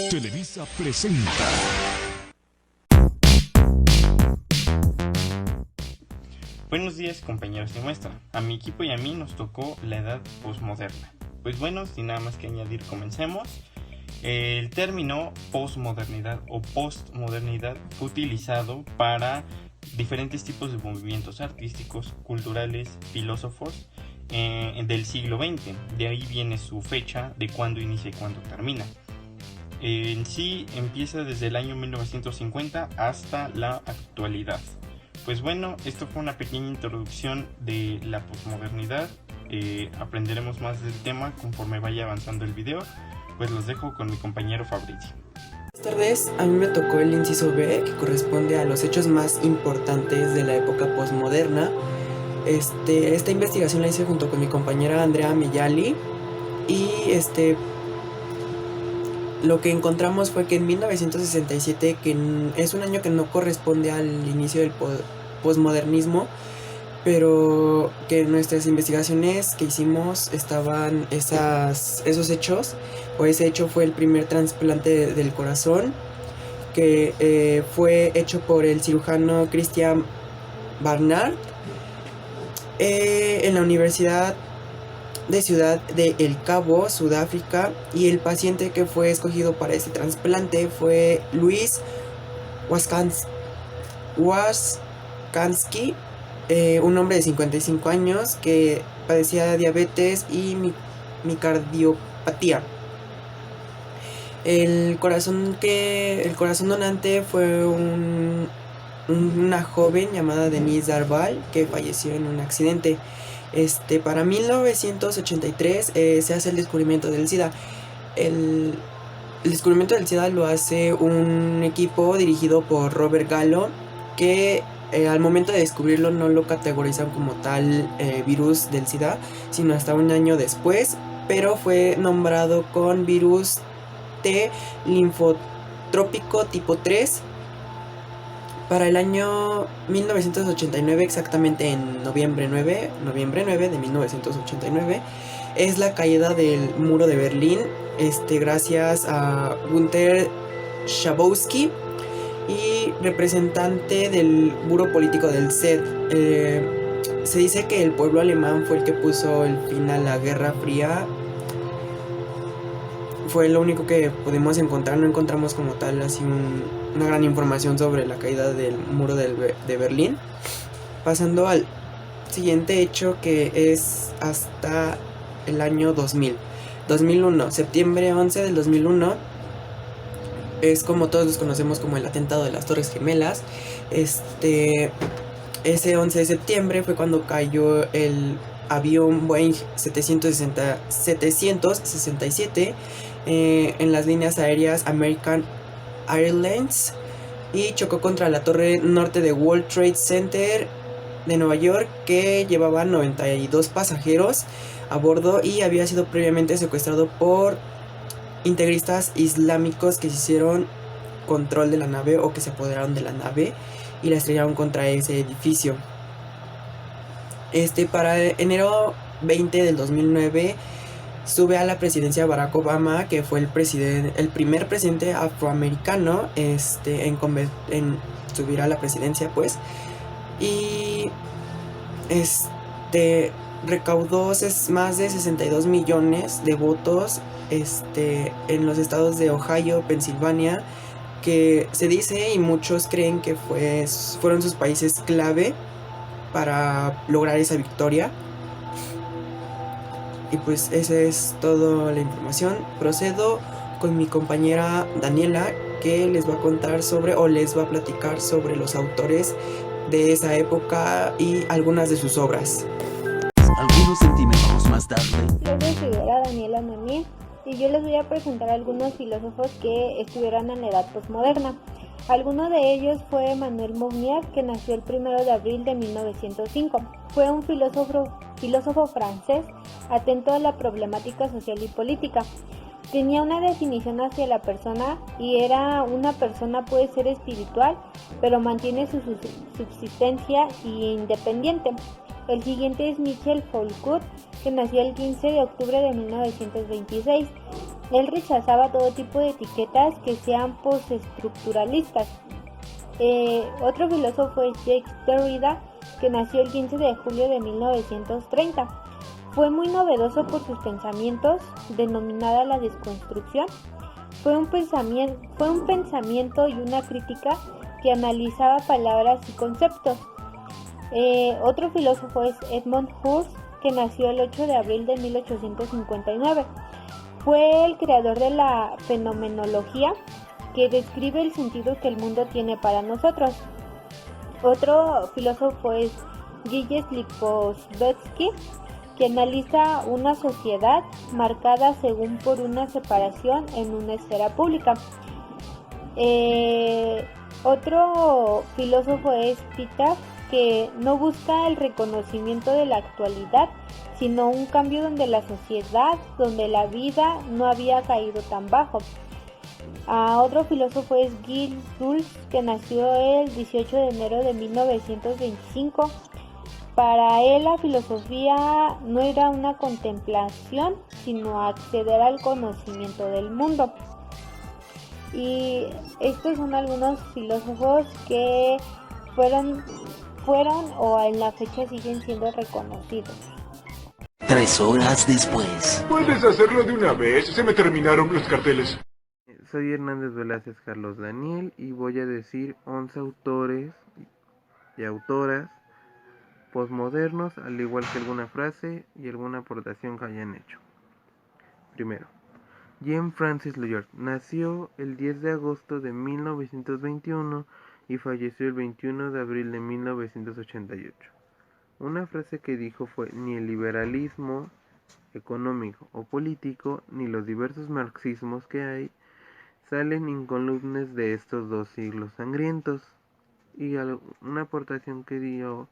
Televisa presenta. Buenos días, compañeros de muestra. A mi equipo y a mí nos tocó la edad posmoderna. Pues bueno, sin nada más que añadir, comencemos. El término posmodernidad o postmodernidad fue utilizado para diferentes tipos de movimientos artísticos, culturales, filósofos del siglo XX. De ahí viene su fecha de cuándo inicia y cuándo termina. En sí empieza desde el año 1950 hasta la actualidad. Pues bueno, esto fue una pequeña introducción de la posmodernidad. Aprenderemos más del tema conforme vaya avanzando el video. Pues los dejo con mi compañero Fabricio. Buenas tardes, a mí me tocó el inciso B, que corresponde a los hechos más importantes de la época posmoderna. Esta investigación la hice junto con mi compañera Andrea Mellali y lo que encontramos fue que en 1967, que es un año que no corresponde al inicio del posmodernismo, pero que en nuestras investigaciones que hicimos estaban esos hechos, o ese hecho fue el primer trasplante del corazón, que fue hecho por el cirujano Christian Barnard en la Universidad de Ciudad de El Cabo, Sudáfrica, y el paciente que fue escogido para este trasplante fue Luis Waskansky, un hombre de 55 años que padecía diabetes y miocardiopatía. El corazón donante fue una joven llamada Denise Darval, que falleció en un accidente. Para 1983 se hace el descubrimiento del SIDA. El descubrimiento del SIDA lo hace un equipo dirigido por Robert Gallo, que al momento de descubrirlo no lo categorizan como tal virus del SIDA, sino hasta un año después, pero fue nombrado con virus T linfotrópico tipo 3 para el año 1989, exactamente en noviembre 9 de 1989, es la caída del muro de Berlín, gracias a Günter Schabowski, y representante del Buró Político del SED. Se dice que el pueblo alemán fue el que puso el fin a la Guerra Fría. Fue lo único que pudimos encontrar, no encontramos como tal así una gran información sobre la caída del muro de Berlín. Pasando al siguiente hecho, que es hasta el año 2001, septiembre 11 del 2001, es como todos los conocemos como el atentado de las Torres Gemelas. Ese 11 de septiembre fue cuando cayó el avión Boeing 767 en las líneas aéreas American Airlines y chocó contra la torre norte de World Trade Center de Nueva York, que llevaba 92 pasajeros a bordo y había sido previamente secuestrado por integristas islámicos que se hicieron control de la nave, o que se apoderaron de la nave y la estrellaron contra ese edificio. Para enero 20 del 2009 sube a la presidencia Barack Obama, que fue el primer presidente afroamericano en subir a la presidencia, pues, y recaudó más de 62 millones de votos en los estados de Ohio, Pensilvania, que se dice y muchos creen que fueron sus países clave para lograr esa victoria. Y pues esa es toda la información. Procedo con mi compañera Daniela, que les va a contar les va a platicar sobre los autores de esa época y algunas de sus obras. Algunos centímetros más tarde. Yo soy Figuera Daniela Núñez y yo les voy a presentar algunos filósofos que estuvieron en la edad posmoderna. Alguno de ellos fue Emmanuel Mounier, que nació el 1 de abril de 1905. Fue un filósofo francés atento a la problemática social y política. Tenía una definición hacia la persona y era una persona puede ser espiritual, pero mantiene su subsistencia independiente. El siguiente es Michel Foucault, que nació el 15 de octubre de 1926. Él rechazaba todo tipo de etiquetas que sean postestructuralistas. Otro filósofo es Jacques Derrida, que nació el 15 de julio de 1930. Fue muy novedoso por sus pensamientos, denominada la desconstrucción. Fue un pensamiento y una crítica que analizaba palabras y conceptos. Otro filósofo es Edmund Husserl, que nació el 8 de abril de 1859. Fue el creador de la fenomenología, que describe el sentido que el mundo tiene para nosotros. Otro filósofo es Gilles Lipovetsky, que analiza una sociedad marcada según por una separación en una esfera pública. Otro filósofo es Peter, que no busca el reconocimiento de la actualidad, sino un cambio donde la sociedad, donde la vida no había caído tan bajo. Otro filósofo es Gilles Deleuze, que nació el 18 de enero de 1925. Para él la filosofía no era una contemplación, sino acceder al conocimiento del mundo. Y estos son algunos filósofos que fueron o en la fecha siguen siendo reconocidos. 3 horas después. ¿Puedes hacerlo de una vez? Se me terminaron los carteles. Soy Hernández Velázquez Carlos Daniel y voy a decir 11 autores y autoras posmodernos, al igual que alguna frase y alguna aportación que hayan hecho. Primero, Jean Francis Lloyd nació el 10 de agosto de 1921 y falleció el 21 de abril de 1988. Una frase que dijo fue: ni el liberalismo económico o político, ni los diversos marxismos que hay, salen incólumes de estos dos siglos sangrientos. Y una aportación que dio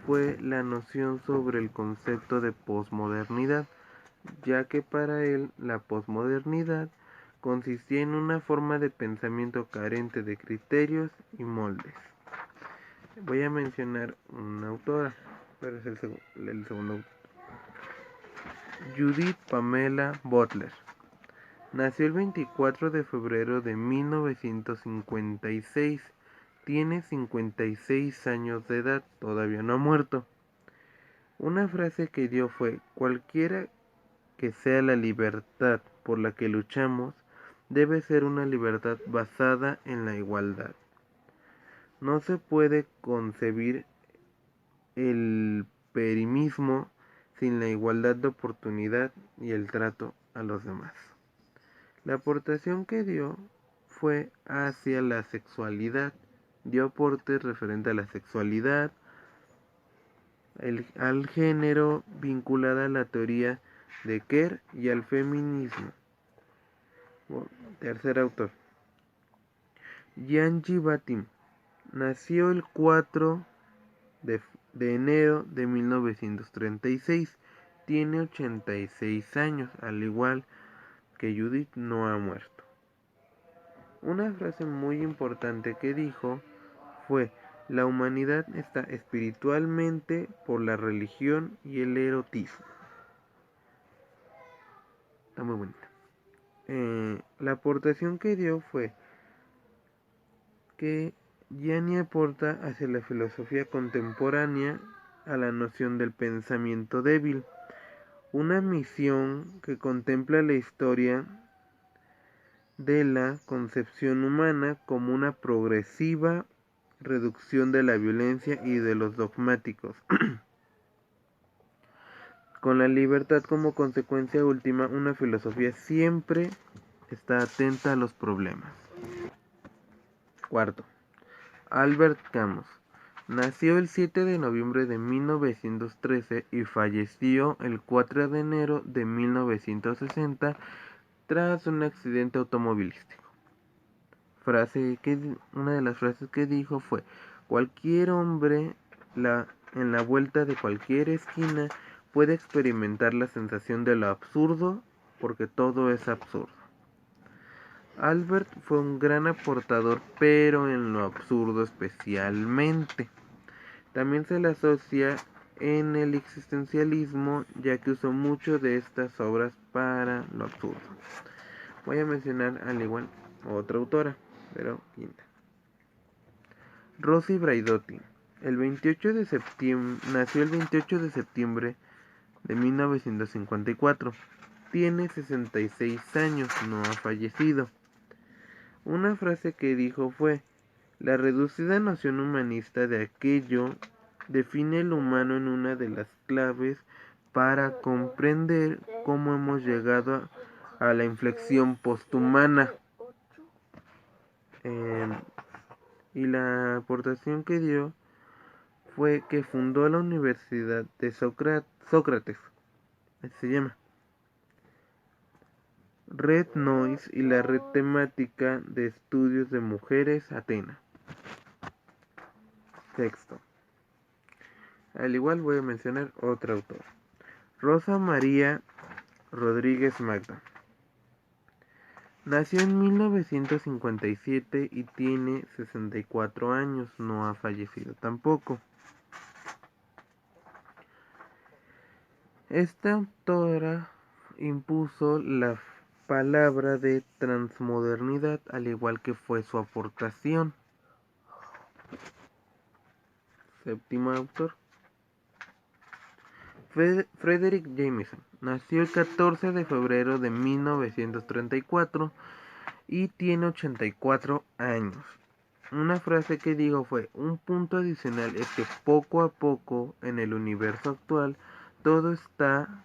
fue la noción sobre el concepto de posmodernidad, ya que para él la posmodernidad consistía en una forma de pensamiento carente de criterios y moldes. Voy a mencionar una autora, pero es el segundo autor. Judith Pamela Butler nació el 24 de febrero de 1956. Tiene 56 años de edad, todavía no ha muerto. Una frase que dio fue: cualquiera que sea la libertad por la que luchamos, debe ser una libertad basada en la igualdad. No se puede concebir el perimismo sin la igualdad de oportunidad y el trato a los demás. La aportación que dio fue hacia la sexualidad. Dio aportes referente a la sexualidad, al género, vinculada a la teoría de Kerr y al feminismo. Tercer autor, Yanji Batim, nació el 4 de enero de 1936. Tiene 86 años, al igual que Judith, no ha muerto. Una frase muy importante que dijo fue: la humanidad está espiritualmente por la religión y el erotismo. Está muy bonita. La aportación que dio fue que Gianni aporta hacia la filosofía contemporánea a la noción del pensamiento débil, una misión que contempla la historia de la concepción humana como una progresiva reducción de la violencia y de los dogmáticos, con la libertad como consecuencia última. Una filosofía siempre está atenta a los problemas. Cuarto, Albert Camus nació el 7 de noviembre de 1913 y falleció el 4 de enero de 1960 tras un accidente automovilístico. Una de las frases que dijo fue: cualquier hombre en la vuelta de cualquier esquina puede experimentar la sensación de lo absurdo, porque todo es absurdo. Albert fue un gran aportador, pero en lo absurdo especialmente. También se le asocia en el existencialismo, ya que usó mucho de estas obras para lo absurdo. Voy a mencionar al igual otra autora, pero quinta. Rosy Braidotti. Nació el 28 de septiembre de 1954. Tiene 66 años, no ha fallecido. Una frase que dijo fue: la reducida noción humanista de aquello define el humano en una de las claves para comprender cómo hemos llegado a la inflexión posthumana. Y la aportación que dio fue que fundó la Universidad de Sócrates, así se llama, Red Noise y la Red Temática de Estudios de Mujeres Athena. Texto. Al igual voy a mencionar otra autora, Rosa María Rodríguez Magda. Nació en 1957 y tiene 64 años, no ha fallecido tampoco. Esta autora impuso la palabra de transmodernidad, al igual que fue su aportación. Séptimo autor, Frederick Jameson. Nació el 14 de febrero de 1934 y tiene 84 años. Una frase que dijo fue: un punto adicional es que poco a poco en el universo actual todo está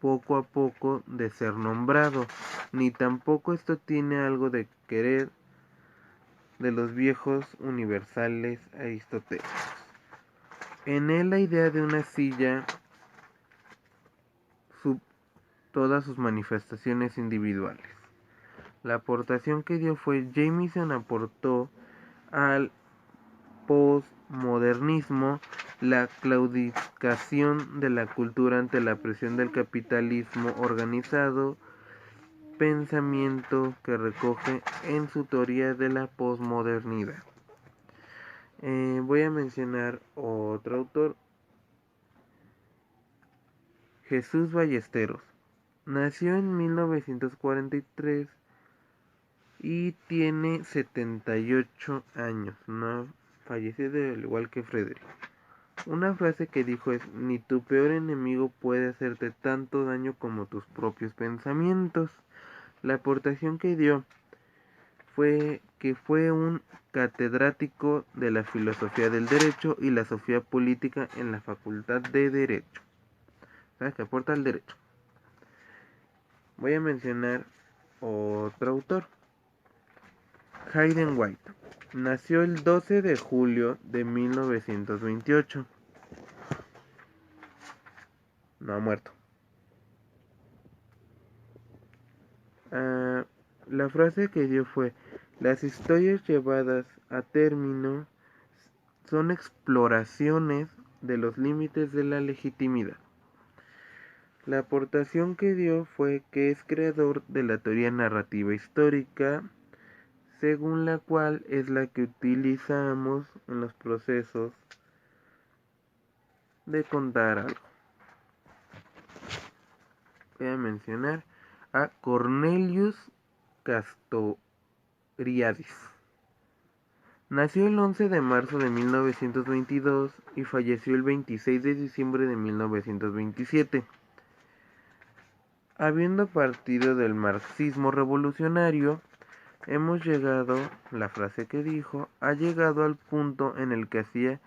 poco a poco de ser nombrado, ni tampoco esto tiene algo de querer de los viejos universales aristotélicos. En él la idea de una silla todas sus manifestaciones individuales. La aportación que dio fue: Jameson aportó al postmodernismo la claudicación de la cultura ante la presión del capitalismo organizado, pensamiento que recoge en su teoría de la posmodernidad. Voy a mencionar otro autor, Jesús Ballesteros. Nació en 1943 y tiene 78 años, no falleció al igual que Frederick. Una frase que dijo es: ni tu peor enemigo puede hacerte tanto daño como tus propios pensamientos. La aportación que dio fue que fue un catedrático de la filosofía del derecho y la sofía política en la Facultad de Derecho. ¿Sabes qué aporta al derecho? Voy a mencionar otro autor, Hayden White. Nació el 12 de julio de 1928. No ha muerto. La frase que dio fue: las historias llevadas a término son exploraciones de los límites de la legitimidad. La aportación que dio fue que es creador de la teoría narrativa histórica, según la cual es la que utilizamos en los procesos de contar algo. Voy a mencionar a Cornelius Castoriadis. Nació el 11 de marzo de 1922 y falleció el 26 de diciembre de 1927. Habiendo partido del marxismo revolucionario, hemos llegado, la frase que dijo, ha llegado al punto en el que hacía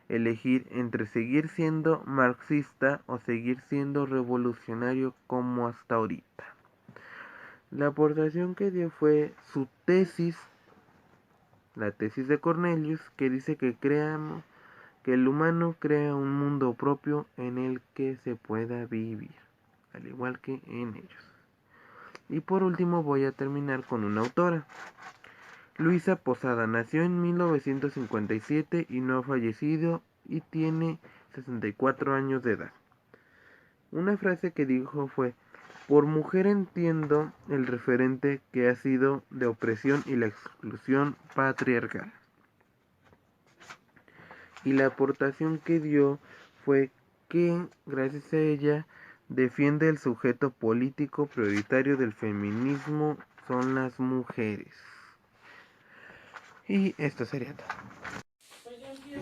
elegir entre seguir siendo marxista o seguir siendo revolucionario como hasta ahorita. La aportación que dio fue su tesis, la tesis de Cornelius, que dice que el humano crea un mundo propio en el que se pueda vivir, al igual que en ellos. Y por último voy a terminar con una autora, Luisa Posada. Nació en 1957 y no ha fallecido y tiene 64 años de edad. Una frase que dijo fue: por mujer entiendo el referente que ha sido de opresión y la exclusión patriarcal. Y la aportación que dio fue que, gracias a ella, defiende el sujeto político prioritario del feminismo son las mujeres. Y esto sería todo.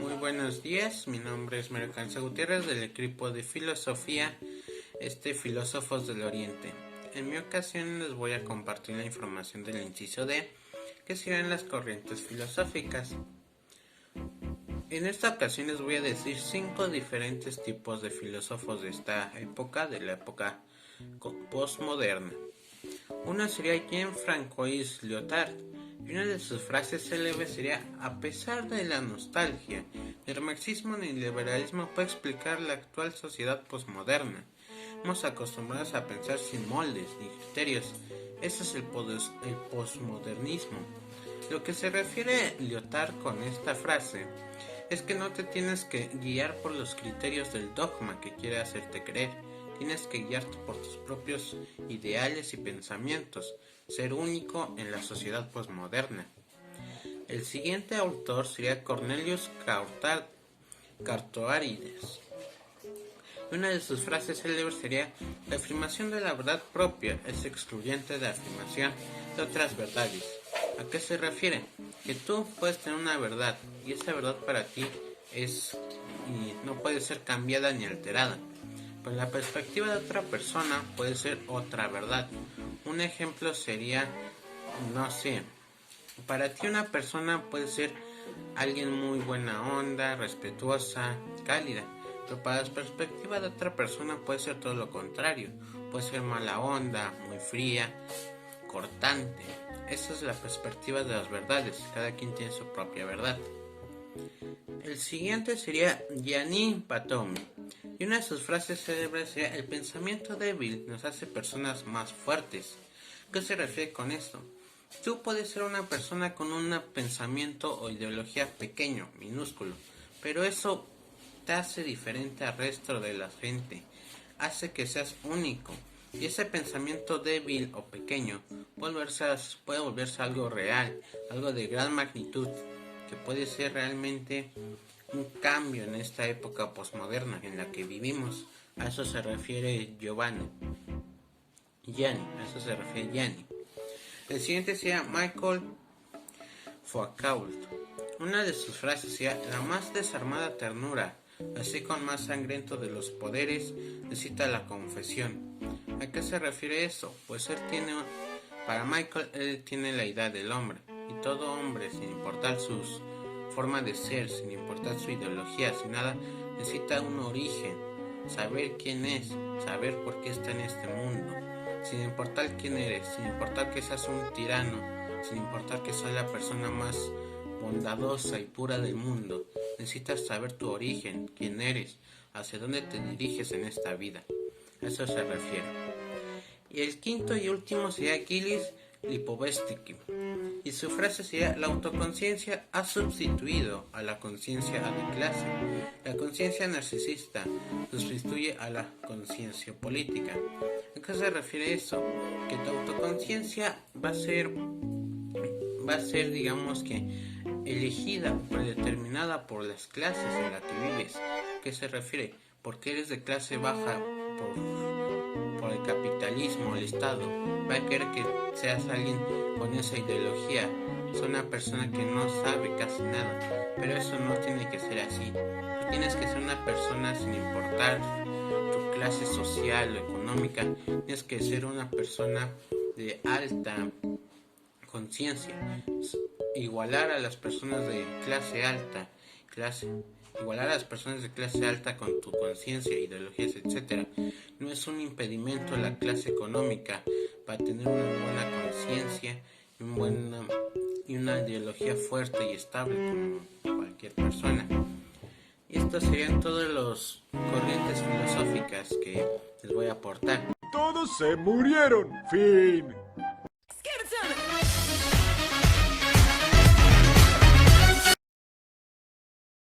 Muy buenos días, mi nombre es Mario Canza Gutiérrez del equipo de filosofía, Filósofos del Oriente. En mi ocasión les voy a compartir la información del inciso D, que serían las corrientes filosóficas. En esta ocasión les voy a decir 5 diferentes tipos de filósofos de esta época, de la época postmoderna. Uno sería Jean-François Lyotard, y una de sus frases célebres sería: a pesar de la nostalgia, el marxismo ni el liberalismo puede explicar la actual sociedad postmoderna. Hemos acostumbrados a pensar sin moldes ni criterios. Ese es el postmodernismo. Lo que se refiere Lyotard con esta frase es que no te tienes que guiar por los criterios del dogma que quiere hacerte creer. Tienes que guiarte por tus propios ideales y pensamientos, ser único en la sociedad postmoderna. El siguiente autor sería Cornelius Cartoarides. Una de sus frases célebres sería: la afirmación de la verdad propia es excluyente de la afirmación de otras verdades. ¿A qué se refiere? Que tú puedes tener una verdad y esa verdad para ti no puede ser cambiada ni alterada. Pero la perspectiva de otra persona puede ser otra verdad. Un ejemplo sería, no sé, para ti una persona puede ser alguien muy buena onda, respetuosa, cálida. Pero para la perspectiva de otra persona puede ser todo lo contrario. Puede ser mala onda, muy fría, cortante. Esa es la perspectiva de las verdades. Cada quien tiene su propia verdad. El siguiente sería Gianni Patomi. Y una de sus frases célebres sería: el pensamiento débil nos hace personas más fuertes. ¿Qué se refiere con esto? Tú puedes ser una persona con un pensamiento o ideología pequeño, minúsculo, pero eso te hace diferente al resto de la gente, hace que seas único. Y ese pensamiento débil o pequeño puede volverse algo real, algo de gran magnitud, que puede ser realmente un cambio en esta época postmoderna en la que vivimos. A eso se refiere Gianni. El siguiente sería Michael Foucault. Una de sus frases sería: la más desarmada ternura, así con más sangriento de los poderes, necesita la confesión. ¿A qué se refiere eso? Pues para Michael, él tiene la idea del hombre, y todo hombre, sin importar su forma de ser, sin importar su ideología, sin nada, necesita un origen, saber quién es, saber por qué está en este mundo, sin importar quién eres, sin importar que seas un tirano, sin importar que seas la persona más bondadosa y pura del mundo. Necesitas saber tu origen, quién eres, hacia dónde te diriges en esta vida. A eso se refiere. Y el quinto y último sería Gilles Lipovetsky. Y su frase sería: la autoconciencia ha substituido a la conciencia de clase. La conciencia narcisista sustituye a la conciencia política. ¿A qué se refiere eso? Que tu autoconciencia va a ser digamos que elegida, predeterminada por las clases en las que vives. ¿A qué se refiere? Porque eres de clase baja por el capitalismo, el Estado va a querer que seas alguien con esa ideología. Es una persona que no sabe casi nada, pero eso no tiene que ser así. Tú tienes que ser una persona sin importar tu clase social o económica. Tienes que ser una persona de alta conciencia, igualar a las personas de clase alta, igualar a las personas de clase alta con tu conciencia, ideologías, etc. No es un impedimento la clase económica para tener una buena conciencia y una ideología fuerte y estable como cualquier persona. Y estos serían todas las corrientes filosóficas que les voy a aportar. Todos se murieron. Fin.